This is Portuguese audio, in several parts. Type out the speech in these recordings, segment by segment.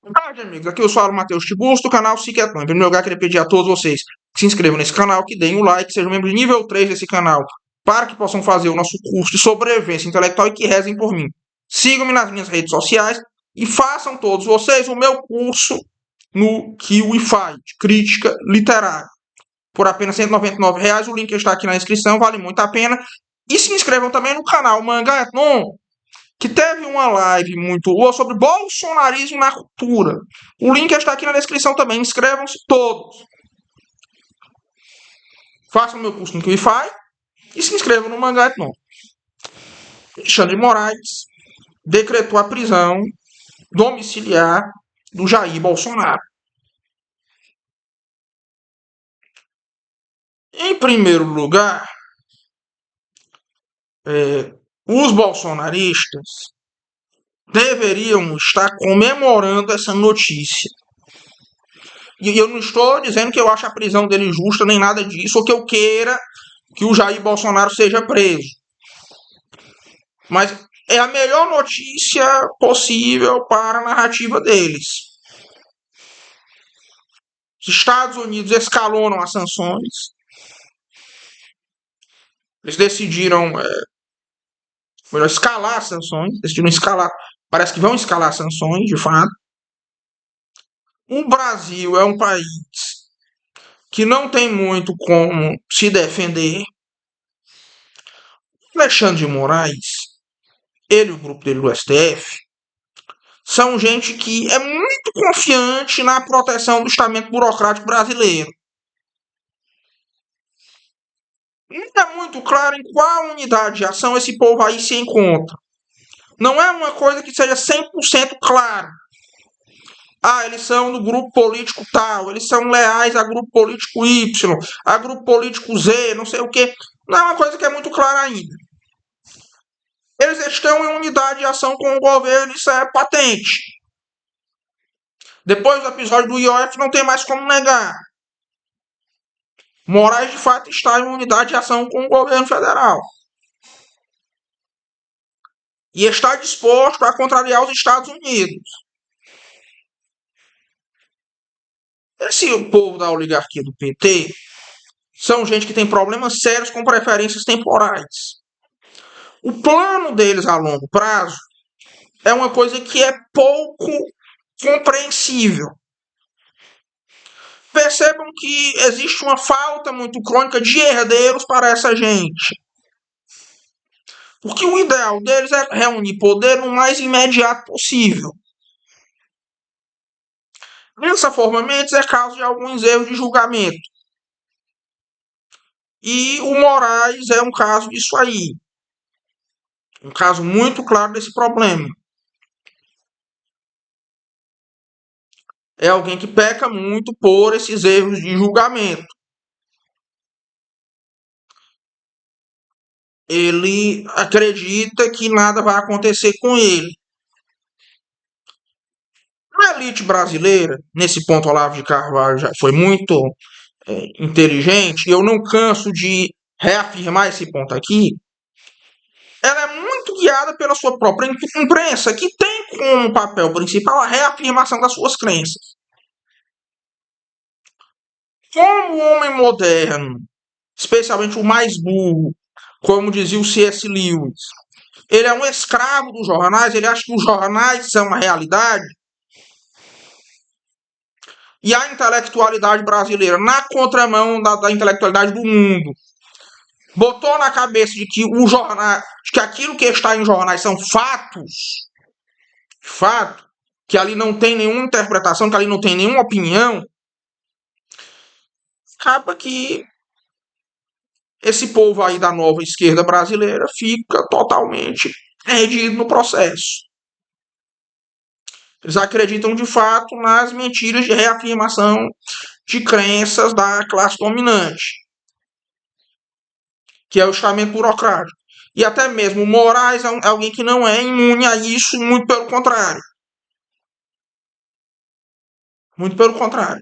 Boa tarde, amigos. Aqui eu sou o Matheus Tiburcio, do canal Psiquiatão. Em primeiro lugar, queria pedir a todos vocês que se inscrevam nesse canal, que deem o like, sejam membros de nível 3 desse canal, para que possam fazer o nosso curso de sobrevivência intelectual e que rezem por mim. Sigam-me nas minhas redes sociais e façam todos vocês o meu curso no KiwiFi, de crítica literária. Por apenas R$ 199, o link está aqui na descrição, vale muito a pena. E se inscrevam também no canal Mangaeton, que teve uma live muito boa sobre bolsonarismo na cultura. O link está aqui na descrição também. Inscrevam-se todos. Façam meu curso no Wi-Fi e se inscrevam no Mangá Etnon. Alexandre de Moraes decretou a prisão domiciliar do Jair Bolsonaro. Em primeiro lugar, os bolsonaristas deveriam estar comemorando essa notícia. E eu não estou dizendo que eu acho a prisão dele justa, nem nada disso, ou que eu queira que o Jair Bolsonaro seja preso. Mas é a melhor notícia possível para a narrativa deles. Os Estados Unidos escalonam as sanções. Eles decidiram escalar as sanções. Decidiram escalar. Parece que vão escalar as sanções, de fato. O Brasil é um país que não tem muito como se defender. Alexandre de Moraes, ele e o grupo dele do STF, são gente que é muito confiante na proteção do estamento burocrático brasileiro. Não é muito claro em qual unidade de ação esse povo aí se encontra. Não é uma coisa que seja 100% clara. Ah, eles são do grupo político tal, eles são leais a grupo político Y, a grupo político Z, não sei o quê. Não é uma coisa que é muito clara ainda. Eles estão em unidade de ação com o governo, isso é patente. Depois do episódio do IOF, não tem mais como negar. Moraes, de fato, está em unidade de ação com o governo federal. E está disposto a contrariar os Estados Unidos. Esse povo da oligarquia do PT são gente que tem problemas sérios com preferências temporais. O plano deles a longo prazo é uma coisa que é pouco compreensível. Percebam que existe uma falta muito crônica de herdeiros para essa gente. Porque o ideal deles é reunir poder no mais imediato possível. Dessa forma, Mendes é caso de alguns erros de julgamento. E o Moraes é um caso disso aí. Um caso muito claro desse problema. É alguém que peca muito por esses erros de julgamento. Ele acredita que nada vai acontecer com ele. A elite brasileira, nesse ponto, Olavo de Carvalho já foi muito inteligente, e eu não canso de reafirmar esse ponto aqui. Ela é muito guiada pela sua própria imprensa, que tem como papel principal a reafirmação das suas crenças. Como o homem moderno, especialmente o mais burro, como dizia o C.S. Lewis, ele é um escravo dos jornais, ele acha que os jornais são a realidade. E a intelectualidade brasileira, na contramão da intelectualidade do mundo, botou na cabeça de que o jornal, de que aquilo que está em jornais são fatos, fato, que ali não tem nenhuma interpretação, que ali não tem nenhuma opinião, acaba que esse povo aí da nova esquerda brasileira fica totalmente perdido no processo. Eles acreditam de fato nas mentiras de reafirmação de crenças da classe dominante, que é o estamento burocrático. E até mesmo o Moraes é alguém que não é imune a isso, muito pelo contrário. Muito pelo contrário.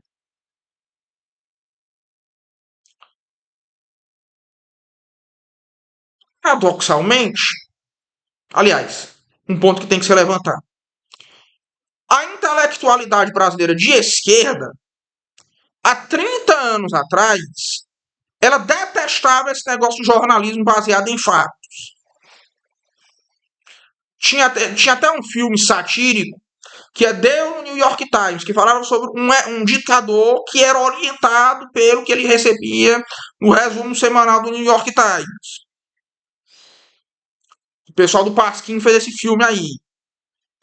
Paradoxalmente, aliás, um ponto que tem que ser levantado. A intelectualidade brasileira de esquerda, há 30 anos atrás, ela detestava esse negócio de jornalismo baseado em fato. Tinha até um filme satírico que é Deus no New York Times, que falava sobre um ditador que era orientado pelo que ele recebia no resumo semanal do New York Times. O pessoal do Pasquim fez esse filme aí.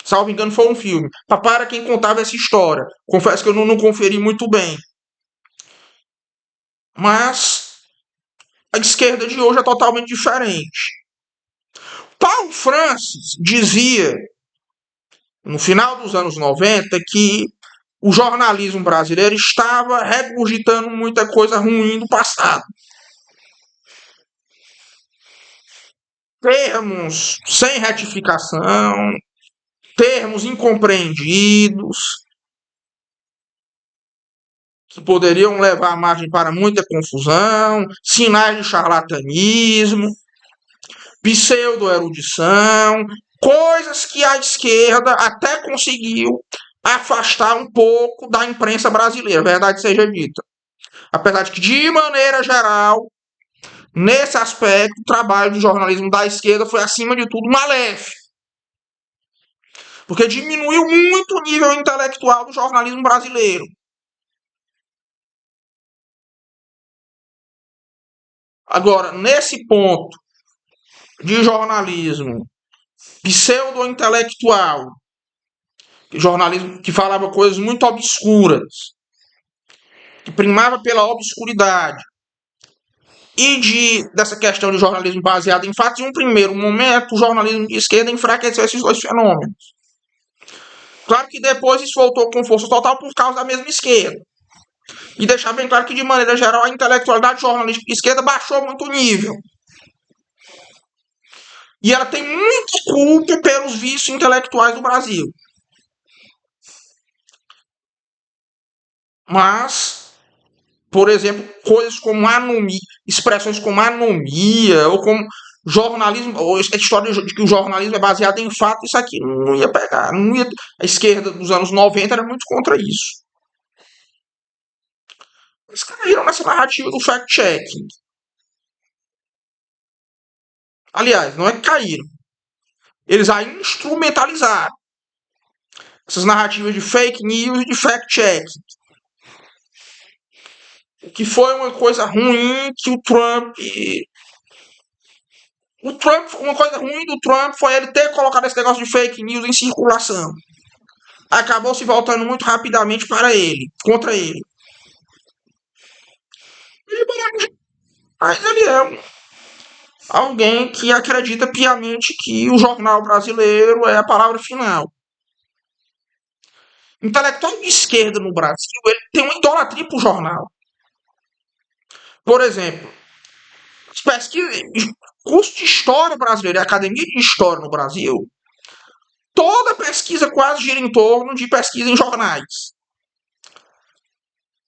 Salvo engano, foi um filme. Para quem contava essa história. Confesso que eu não conferi muito bem. Mas a esquerda de hoje é totalmente diferente. Paulo Francis dizia, no final dos anos 90, que o jornalismo brasileiro estava regurgitando muita coisa ruim do passado. Termos sem retificação, termos incompreendidos, que poderiam levar a margem para muita confusão, sinais de charlatanismo, pseudo-erudição, coisas que a esquerda até conseguiu afastar um pouco da imprensa brasileira, verdade seja dita. Apesar de que, de maneira geral, nesse aspecto, o trabalho de jornalismo da esquerda foi, acima de tudo, maléfico. Porque diminuiu muito o nível intelectual do jornalismo brasileiro. Agora, nesse ponto de jornalismo pseudo-intelectual, jornalismo que falava coisas muito obscuras, que primava pela obscuridade, e dessa questão de jornalismo baseado em fatos, em um primeiro momento, o jornalismo de esquerda enfraqueceu esses dois fenômenos. Claro que depois isso voltou com força total por causa da mesma esquerda. E deixar bem claro que, de maneira geral, a intelectualidade jornalística de esquerda baixou muito o nível. E ela tem muita culpa pelos vícios intelectuais do Brasil. Mas, por exemplo, coisas como anomia, expressões como anomia, ou como jornalismo, ou a história de que o jornalismo é baseado em fato, isso aqui não ia pegar. Não ia, a esquerda dos anos 90 era muito contra isso. Eles caíram nessa narrativa do fact-checking. Aliás, não é que caíram. Eles a instrumentalizaram. Essas narrativas de fake news e de fact-checking. O que foi uma coisa ruim que o Trump. Uma coisa ruim do Trump foi ele ter colocado esse negócio de fake news em circulação. Acabou se voltando muito rapidamente para ele, contra ele. Mas ele é alguém que acredita piamente que o jornal brasileiro é a palavra final. O intelectual de esquerda no Brasil, ele tem uma idolatria para o jornal. Por exemplo, as pesquisas, curso de História brasileira e Academia de História no Brasil, toda pesquisa quase gira em torno de pesquisa em jornais.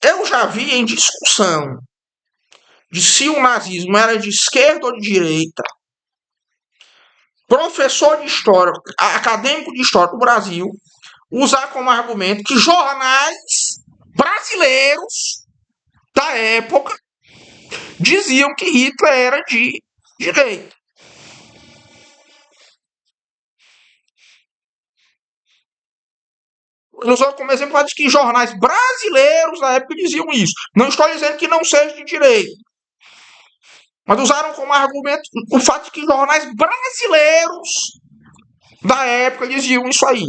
Eu já vi em discussão de se o nazismo era de esquerda ou de direita, professor de história, acadêmico de história do Brasil, usar como argumento que jornais brasileiros da época diziam que Hitler era de direita. Eu usou como exemplo de que jornais brasileiros da época diziam isso. Não estou dizendo que não seja de direita. Mas usaram como argumento o fato de que jornais brasileiros da época diziam isso aí.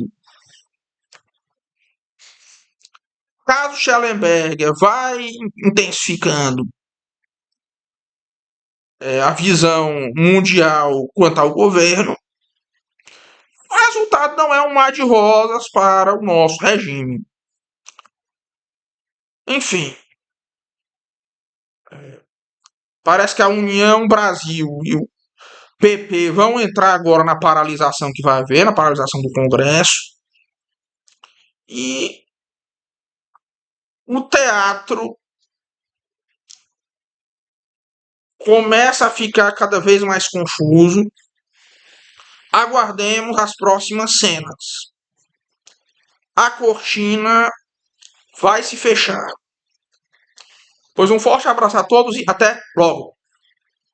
O caso Schellenberger vai intensificando a visão mundial quanto ao governo. O resultado não é um mar de rosas para o nosso regime. Enfim, parece que a União Brasil e o PP vão entrar agora na paralisação que vai haver, na paralisação do Congresso. E o teatro começa a ficar cada vez mais confuso. Aguardemos as próximas cenas. a cortina vai se fechar. Pois um forte abraço a todos e até logo.